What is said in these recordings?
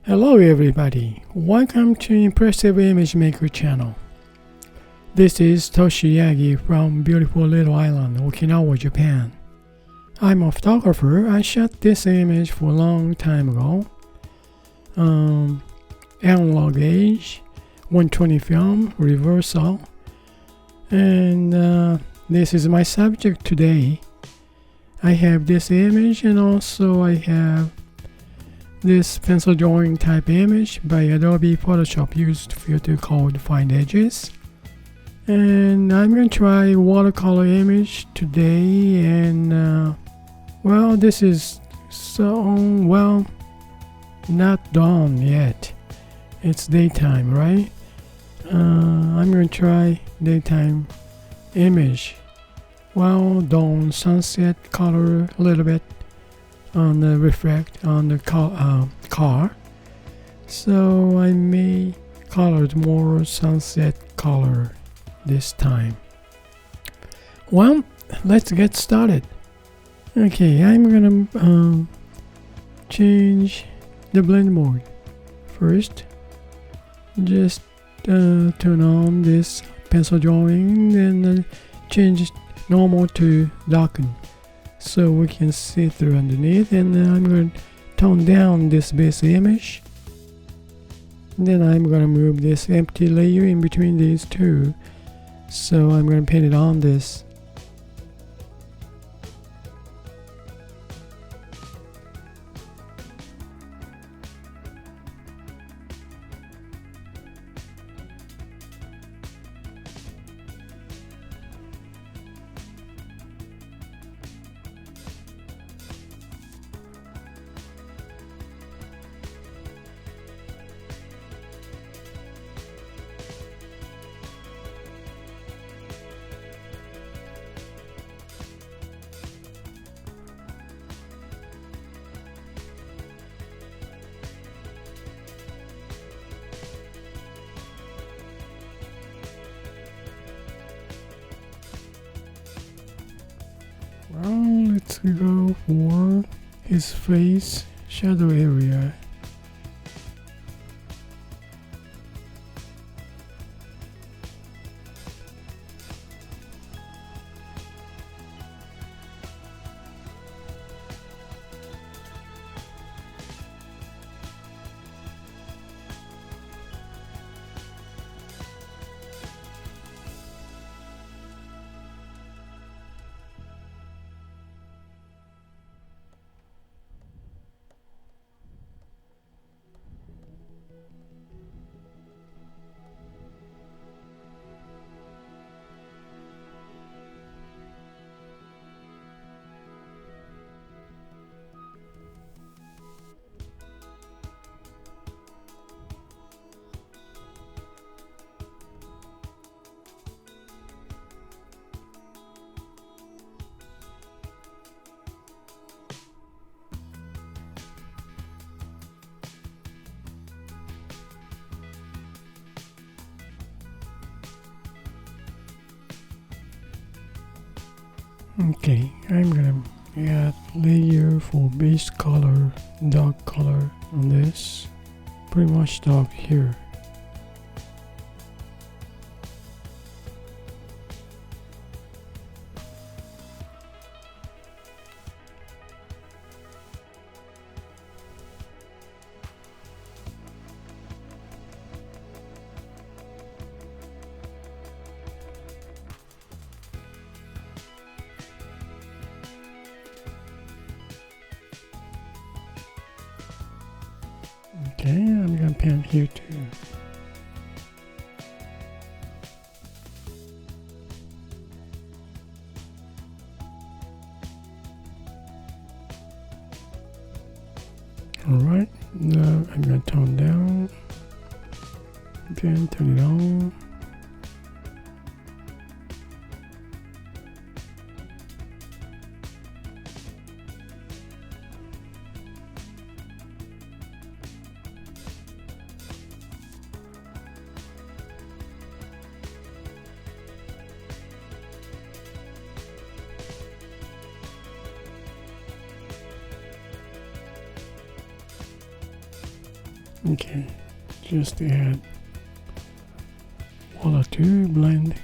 Hello everybody, welcome to Impressive Image Maker channel. This is Toshi Yagi from beautiful little island, Okinawa, Japan. I'm a photographer. I shot this image for a long time ago. Analog age, 120 film, reversal. And this is my subject today. I have this image and also I have this pencil drawing type image by Adobe Photoshop used filter called Find Edges. And I'm going to try watercolor image today, and this is not dawn yet. It's daytime, right? I'm going to try daytime image. Dawn, sunset color a little bit on the reflect on the car, so I may colored more sunset color this time. Let's get started. Okay, I'm gonna change the blend mode first. Just turn on this pencil drawing and change normal to darken, so we can see through underneath. And then I'm going to tone down this base image. Then I'm going to move this empty layer in between these two. So I'm going to paint it on this. Let's go for his face shadow area. Okay, I'm gonna add layer for base color, dark color on this. Pretty much dark here. Okay, I'm gonna paint here too. Alright, now I'm gonna tone down, then turn it on. Okay, just add water to blend.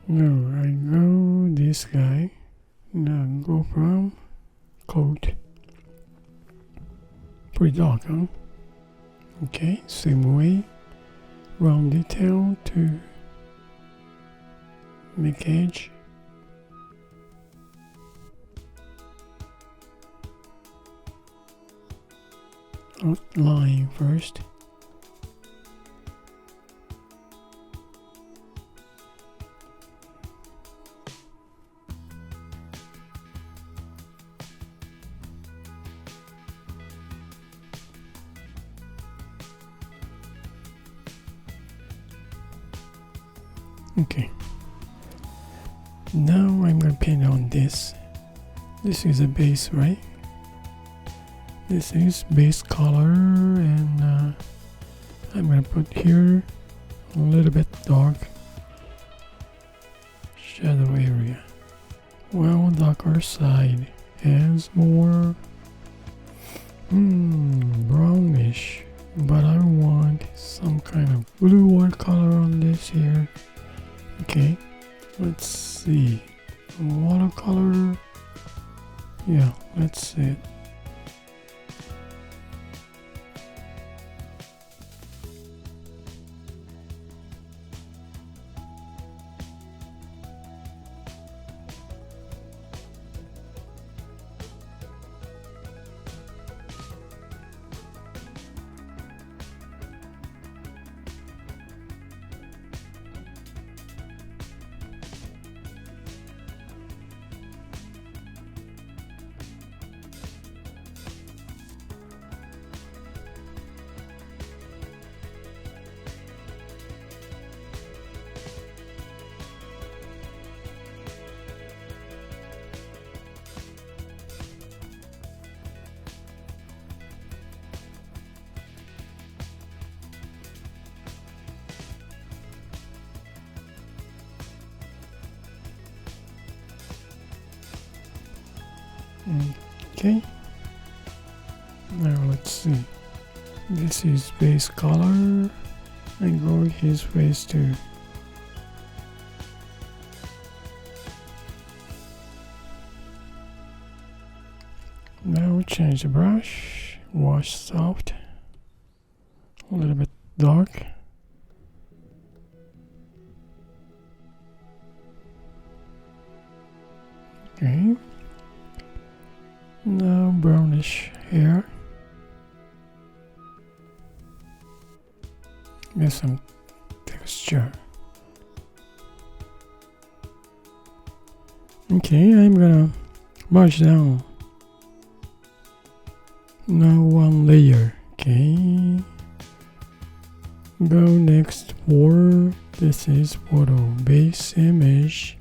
No, I go this guy. Now go from coat. Pretty dark, huh? Okay, same way. Round detail to make edge. Outline first. Okay. Now I'm going to paint on this. This is a base, right? This is base color, and I'm going to put here a little bit dark shadow area. Well, darker side has more brownish, but I want some kind of blue watercolor on this here. Okay, let's see. Watercolor. Yeah, let's see it. Okay, now let's see. This is base color, and go his face too. Now change the brush, wash soft, a little bit dark. Okay. Now brownish hair. Get some texture. Okay, I'm gonna merge down. Now one layer. Okay. Go next for this is photo base image,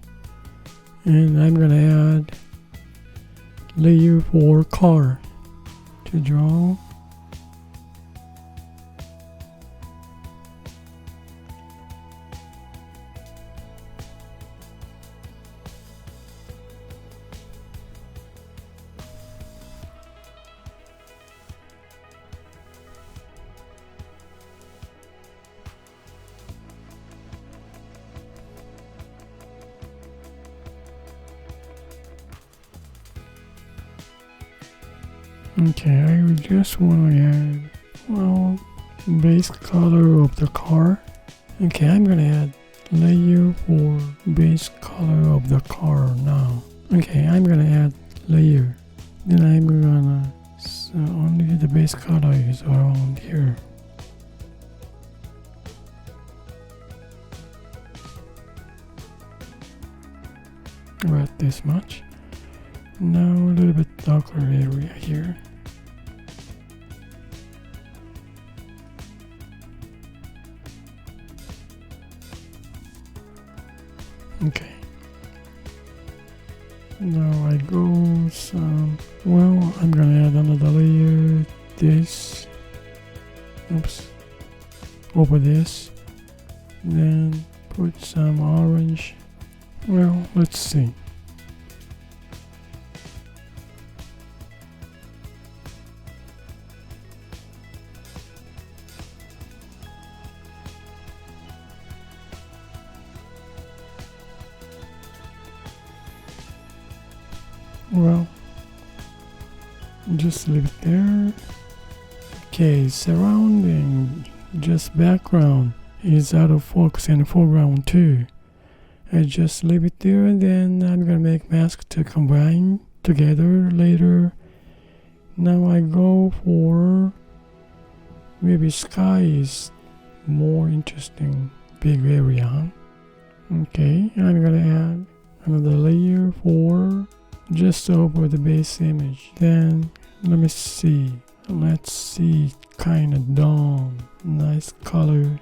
and I'm gonna add layer for car to draw. Okay, I just want to add, well, base color of the car. Okay, I'm gonna add layer for base color of the car now. Okay, I'm gonna add layer. Then I'm gonna, so only the base color is around here. About this much. Now a little bit darker area here. Okay. Now I go some, well, I'm gonna add another layer, this, oops, over this, then put some orange. Well, let's see. Well, just leave it there. Okay, surrounding, just background is out of focus and foreground too. I just leave it there, and then I'm gonna make mask to combine together later. Now I go for maybe sky is more interesting, big area. Okay, I'm gonna add another layer for just over the base image. Then let me see, let's see, kind of dawn, nice color.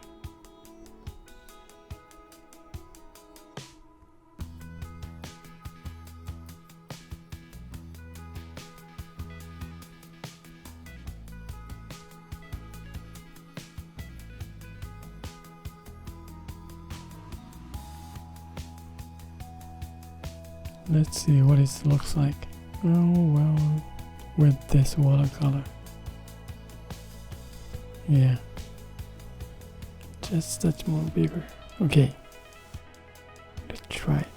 Let's see what it looks like. Oh well, with this watercolor. Yeah, just touch more bigger. Okay, let's try it.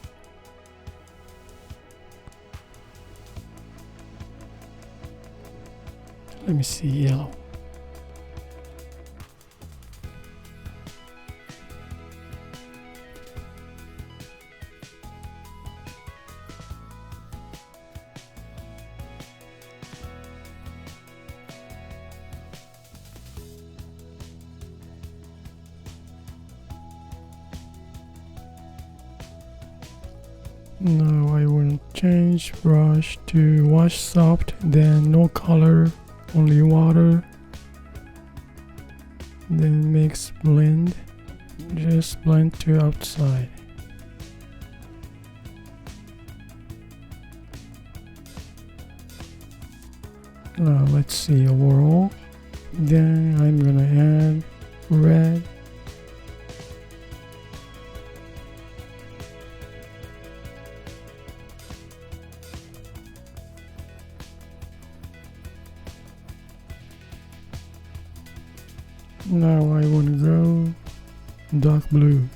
Let me see yellow. Now I will change brush to wash soft, then no color, only water, then mix blend, just blend to outside. Now let's see overall. Then I'm gonna add red. Now I want to go dark blue.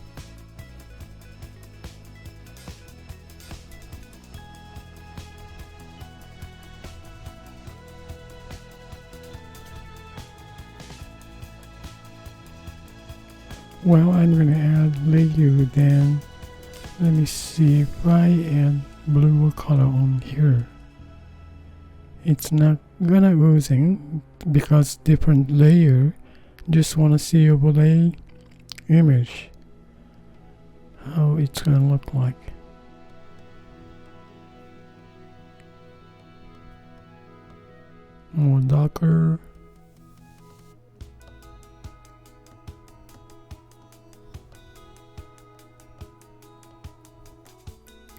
Well, I'm going to add layer, then let me see if I add blue color on here. It's not gonna oozing because different layer. Just want to see overlay image, how it's gonna look like. More darker.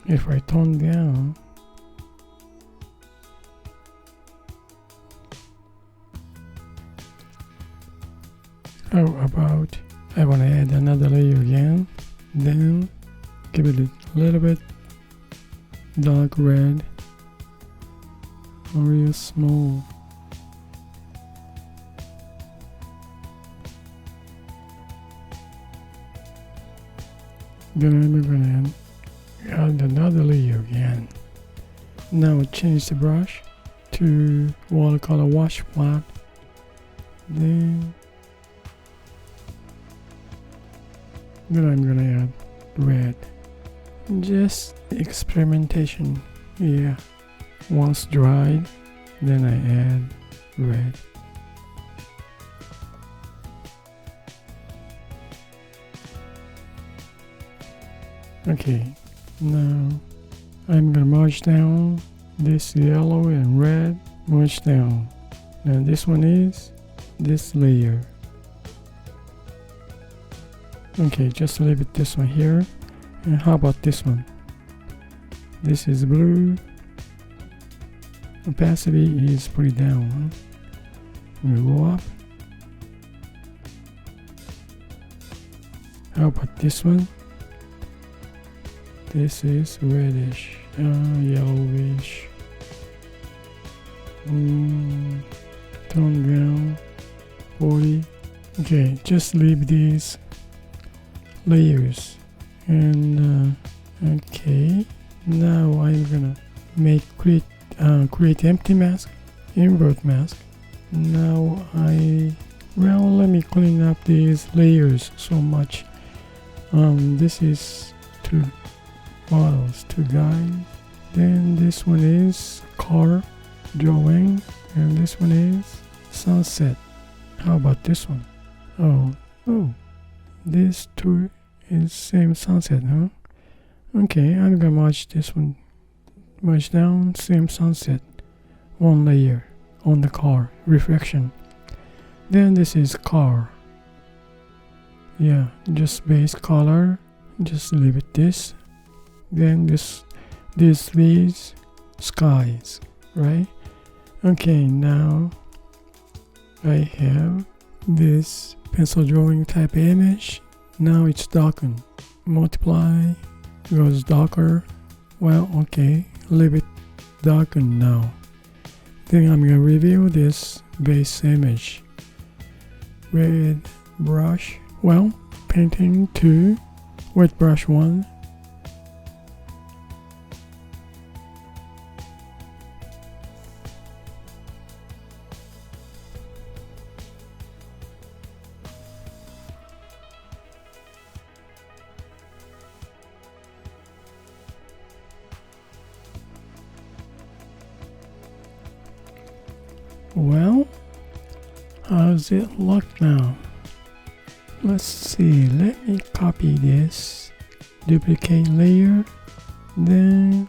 If I tone down, how about I want to add another layer again, then give it a little bit dark red, real small. Then I'm going to add another layer again. Now change the brush to watercolor wash flat, then I'm gonna add red. Just experimentation. Yeah. Once dried, then I add red. Okay. Now I'm gonna merge down this yellow and red. Merge down. Now this one is this layer. Okay, just leave it this one here, And how about this one? This is blue. Opacity is pretty down. Huh? We go up. How about this one? This is reddish, yellowish. Tone down 40. Okay, just leave these layers. And okay, now I'm gonna create empty mask, invert mask. Now let me clean up these layers so much. This is two models, two guys. Then this one is car drawing, and this one is sunset. How about this one? Oh, this two is same sunset, huh? Okay, I'm gonna merge this one, merge down, same sunset, one layer on the car, reflection. Then this is car. Yeah, just base color, just leave it this. Then these skies, right? Okay, now I have this pencil drawing type image. Now it's darkened. Multiply, goes darker. Well, okay, leave it darkened now. Then I'm gonna review this base image with brush. Well, painting 2, wet brush 1. Well, how's it look now? Let's see, let me copy this, duplicate layer, then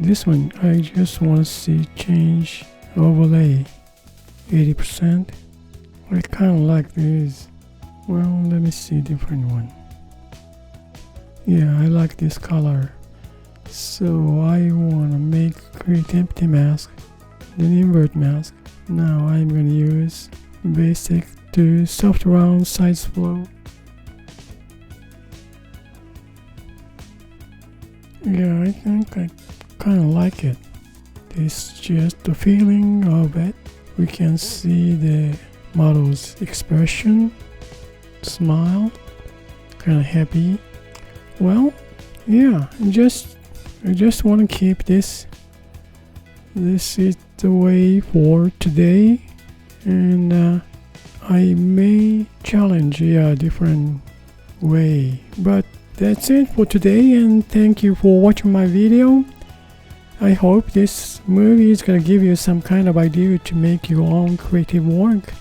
this one I just want to see change overlay 80%. I kind of like this. Well, let me see different one. Yeah, I like this color. So I want to create empty mask, then invert mask. Now I'm going to use basic to soft round size flow. Yeah, I think I kind of like it. It's just the feeling of it. We can see the model's expression, smile, kind of happy. Well, yeah, I just want to keep this. This is the way for today, and I may challenge a different way, but that's it for today, and thank you for watching my video. I hope this movie is gonna give you some kind of idea to make your own creative work.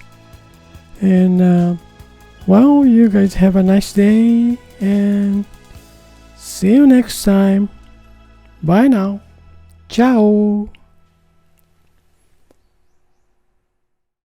And well, you guys have a nice day, and see you next time. Bye now. Ciao.